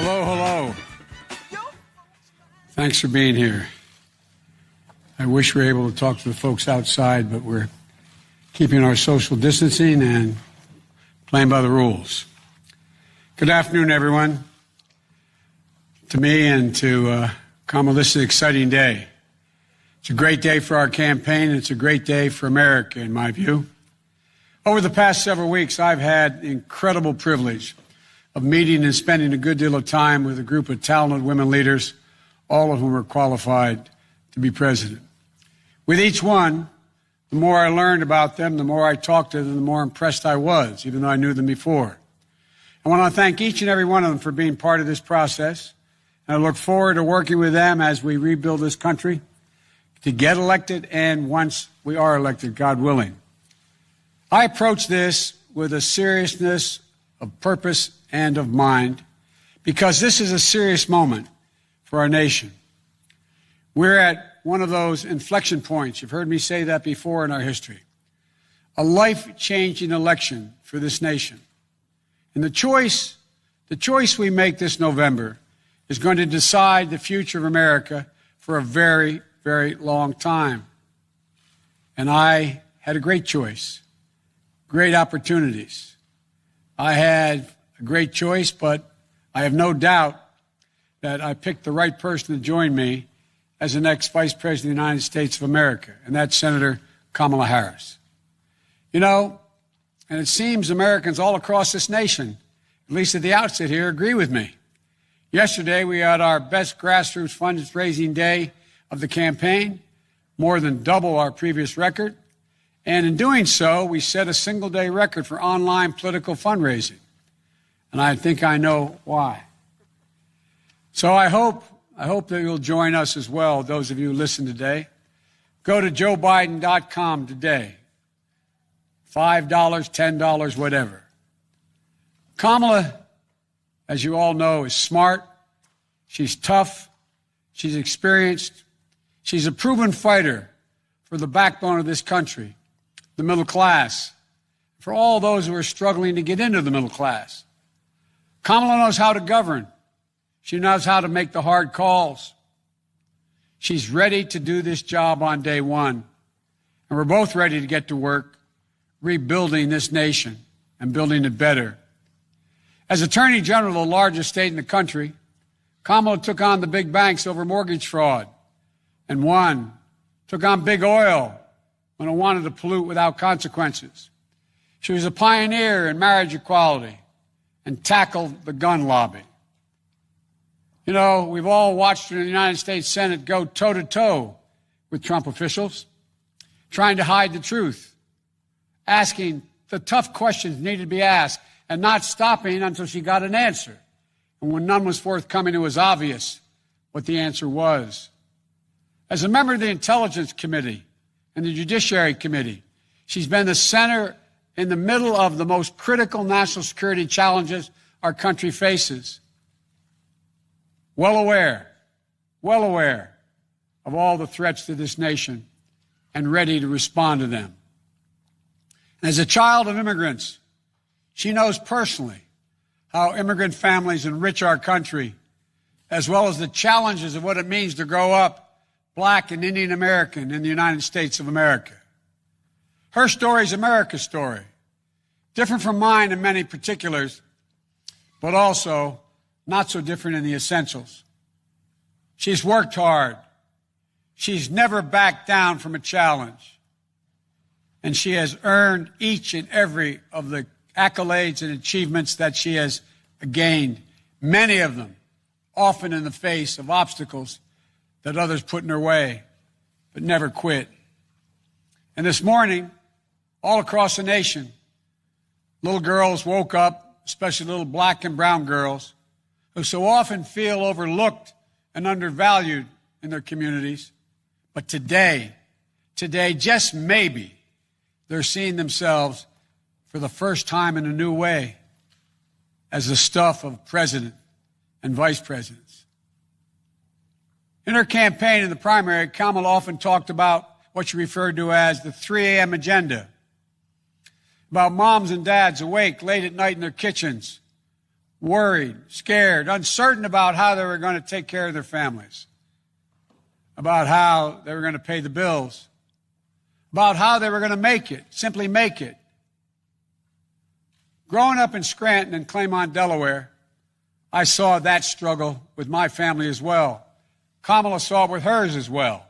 Hello, hello. Thanks for being here. I wish we were able to talk to the folks outside, but we're keeping our social distancing and playing by the rules. Good afternoon, everyone. To me and to Kamala, this is an exciting day. It's a great day for our campaign, and it's a great day for America, in my view. Over the past several weeks, I've had the incredible privilege of meeting and spending a good deal of time with a group of talented women leaders, all of whom are qualified to be president. With each one, the more I learned about them, the more I talked to them, the more impressed I was, even though I knew them before. I want to thank each and every one of them for being part of this process, and I look forward to working with them as we rebuild this country to get elected, and once we are elected, God willing. I approach this with a seriousness of purpose and of mind, because this is a serious moment for our nation. We're at one of those inflection points. You've heard me say that before in our history. A life-changing election for this nation. And the choice we make this November is going to decide the future of America for a very, very long time. And I had a great choice, great opportunities. I had a great choice, but I have no doubt that I picked the right person to join me as the next Vice President of the United States of America, and that's Senator Kamala Harris. You know, and it seems Americans all across this nation, at least at the outset here, agree with me. Yesterday, we had our best grassroots fundraising day of the campaign, more than double our previous record. And in doing so, we set a single-day record for online political fundraising. And I think I know why. So I hope that you'll join us as well, those of you who listen today. Go to joebiden.com today. $5, $10, whatever. Kamala, as you all know, is smart. She's tough. She's experienced. She's a proven fighter for the backbone of this country, the middle class, for all those who are struggling to get into the middle class. Kamala knows how to govern. She knows how to make the hard calls. She's ready to do this job on day one. And we're both ready to get to work rebuilding this nation and building it better. As Attorney General of the largest state in the country, Kamala took on the big banks over mortgage fraud and won. Took on big oil when it wanted to pollute without consequences. She was a pioneer in marriage equality and tackled the gun lobby. You know, we've all watched her in the United States Senate go toe-to-toe with Trump officials, trying to hide the truth, asking the tough questions needed to be asked, and not stopping until she got an answer. And when none was forthcoming, it was obvious what the answer was. As a member of the Intelligence Committee and the Judiciary Committee, she's been the center in the middle of the most critical national security challenges our country faces. Well aware of all the threats to this nation and ready to respond to them. As a child of immigrants, she knows personally how immigrant families enrich our country, as well as the challenges of what it means to grow up Black and Indian American in the United States of America. Her story is America's story, different from mine in many particulars, but also not so different in the essentials. She's worked hard. She's never backed down from a challenge. And she has earned each and every of the accolades and achievements that she has gained, many of them often in the face of obstacles that others put in her way, but never quit. And this morning, all across the nation, little girls woke up, especially little Black and brown girls, who so often feel overlooked and undervalued in their communities. But today, just maybe, they're seeing themselves for the first time in a new way as the stuff of president and vice presidents. In her campaign in the primary, Kamala often talked about what she referred to as the 3 a.m. agenda, about moms and dads awake late at night in their kitchens, worried, scared, uncertain about how they were going to take care of their families, about how they were going to pay the bills, about how they were going to make it, simply make it. Growing up in Scranton and Claymont, Delaware, I saw that struggle with my family as well. Kamala saw it with hers as well.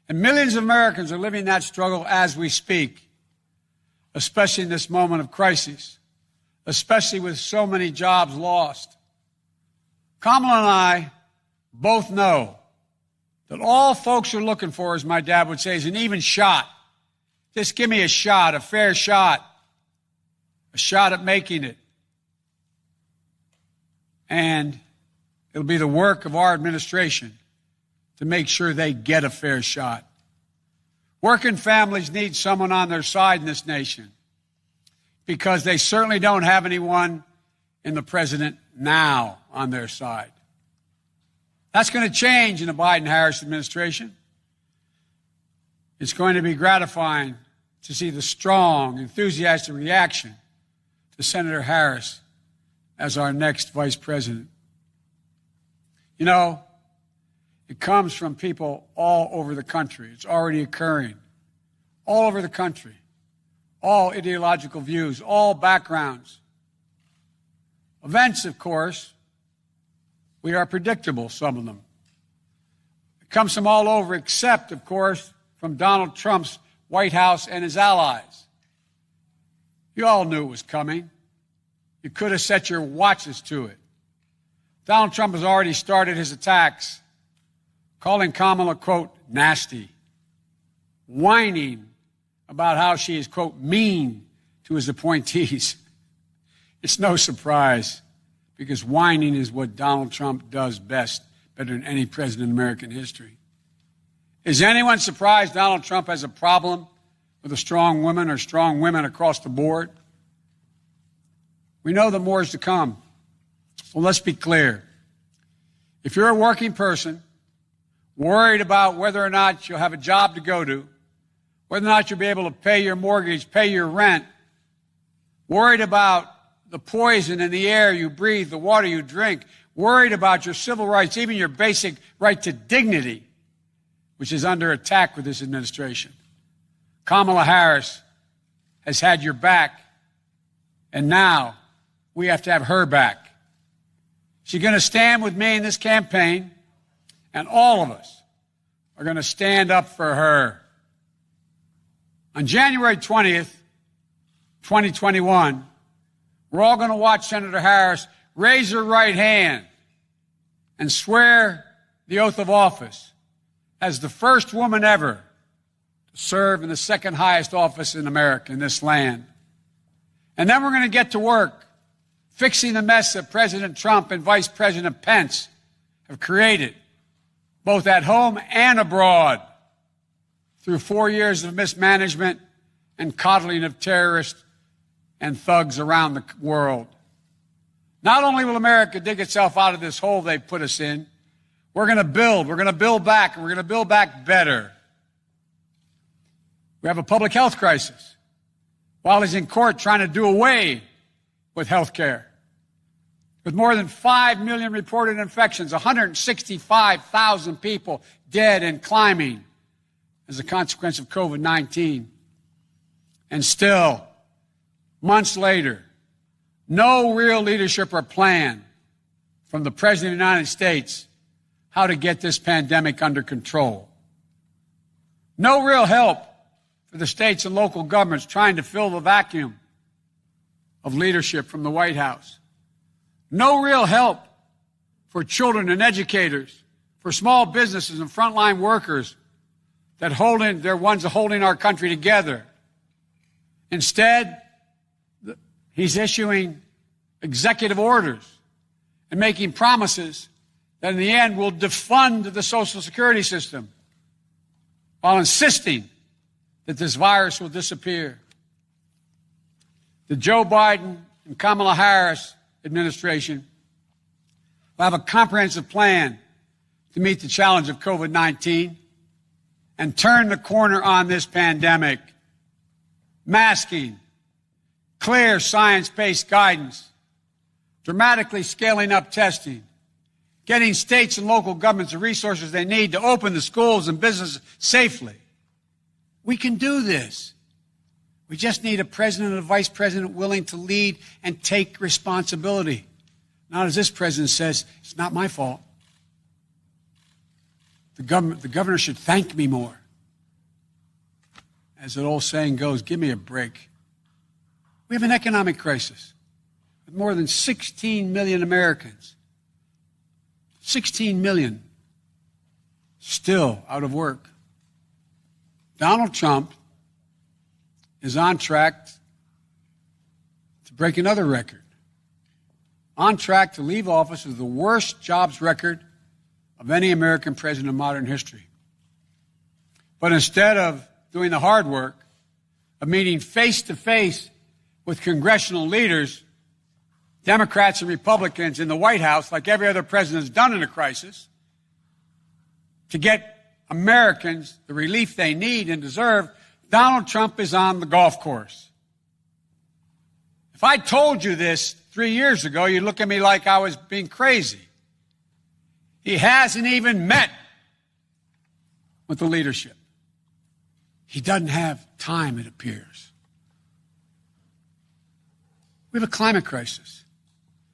And millions of Americans are living that struggle as we speak, especially in this moment of crisis, especially with so many jobs lost. Kamala and I both know that all folks are looking for, as my dad would say, is an even shot. Just give me a shot, a fair shot, a shot at making it. And it'll be the work of our administration to make sure they get a fair shot. Working families need someone on their side in this nation because they certainly don't have anyone in the president now on their side. That's going to change in the Biden-Harris administration. It's going to be gratifying to see the strong, enthusiastic reaction to Senator Harris as our next vice president. You know, it comes from people all over the country. It's already occurring all over the country. All ideological views, all backgrounds. Events, of course, we are predictable, some of them. It comes from all over, except, of course, from Donald Trump's White House and his allies. You all knew it was coming. You could have set your watches to it. Donald Trump has already started his attacks, calling Kamala, quote, nasty, whining about how she is, quote, mean to his appointees. It's no surprise, because whining is what Donald Trump does best, better than any president in American history. Is anyone surprised Donald Trump has a problem with a strong woman or strong women across the board? We know that more is to come. Well, let's be clear. If you're a working person, worried about whether or not you'll have a job to go to, whether or not you'll be able to pay your mortgage, pay your rent, worried about the poison in the air you breathe, the water you drink, worried about your civil rights, even your basic right to dignity, which is under attack with this administration. Kamala Harris has had your back, and now we have to have her back. She's going to stand with me in this campaign, and all of us are going to stand up for her. On January 20th, 2021, we're all going to watch Senator Harris raise her right hand and swear the oath of office as the first woman ever to serve in the second highest office in America, in this land. And then we're going to get to work fixing the mess that President Trump and Vice President Pence have created, both at home and abroad, through 4 years of mismanagement and coddling of terrorists and thugs around the world. Not only will America dig itself out of this hole they've put us in, we're going to build back, and we're going to build back better. We have a public health crisis while he's in court trying to do away with health care. With more than 5 million reported infections, 165,000 people dead and climbing as a consequence of COVID-19. And still, months later, no real leadership or plan from the President of the United States how to get this pandemic under control. No real help for the states and local governments trying to fill the vacuum of leadership from the White House. No real help for children and educators, for small businesses and frontline workers they're ones holding our country together. Instead, he's issuing executive orders and making promises that in the end will defund the Social Security system while insisting that this virus will disappear. The Joe Biden and Kamala Harris administration will have a comprehensive plan to meet the challenge of COVID-19 and turn the corner on this pandemic. Masking, clear science-based guidance, dramatically scaling up testing, getting states and local governments the resources they need to open the schools and businesses safely. We can do this. We just need a president and a vice president willing to lead and take responsibility. Not as this president says, it's not my fault. The governor should thank me more. As that old saying goes, give me a break. We have an economic crisis with more than 16 million Americans. 16 million still out of work. Donald Trump is on track to break another record. On track to leave office with the worst jobs record of any American president in modern history. But instead of doing the hard work of meeting face-to-face with congressional leaders, Democrats and Republicans in the White House, like every other president has done in a crisis, to get Americans the relief they need and deserve, Donald Trump is on the golf course. If I told you this 3 years ago, you'd look at me like I was being crazy. He hasn't even met with the leadership. He doesn't have time, it appears. We have a climate crisis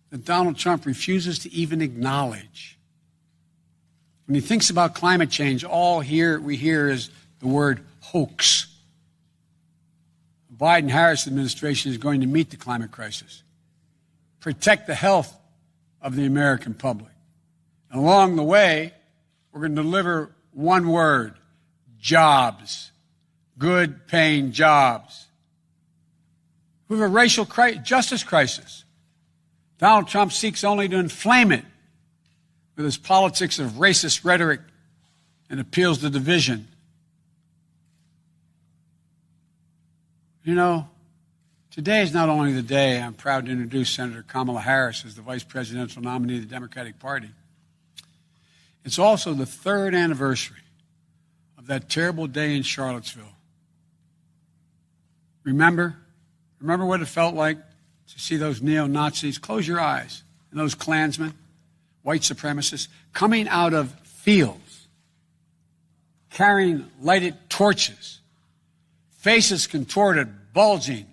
that Donald Trump refuses to even acknowledge. When he thinks about climate change, all we hear is the word hoax. The Biden-Harris administration is going to meet the climate crisis, protect the health of the American public. And along the way, we're going to deliver one word: jobs. Good paying jobs. We have a racial justice crisis. Donald Trump seeks only to inflame it with his politics of racist rhetoric and appeals to division. You know, today is not only the day I'm proud to introduce Senator Kamala Harris as the vice presidential nominee of the Democratic Party. It's also the third anniversary of that terrible day in Charlottesville. Remember what it felt like to see those neo-Nazis? Close your eyes. And those Klansmen, white supremacists, coming out of fields, carrying lighted torches, faces contorted, bulging,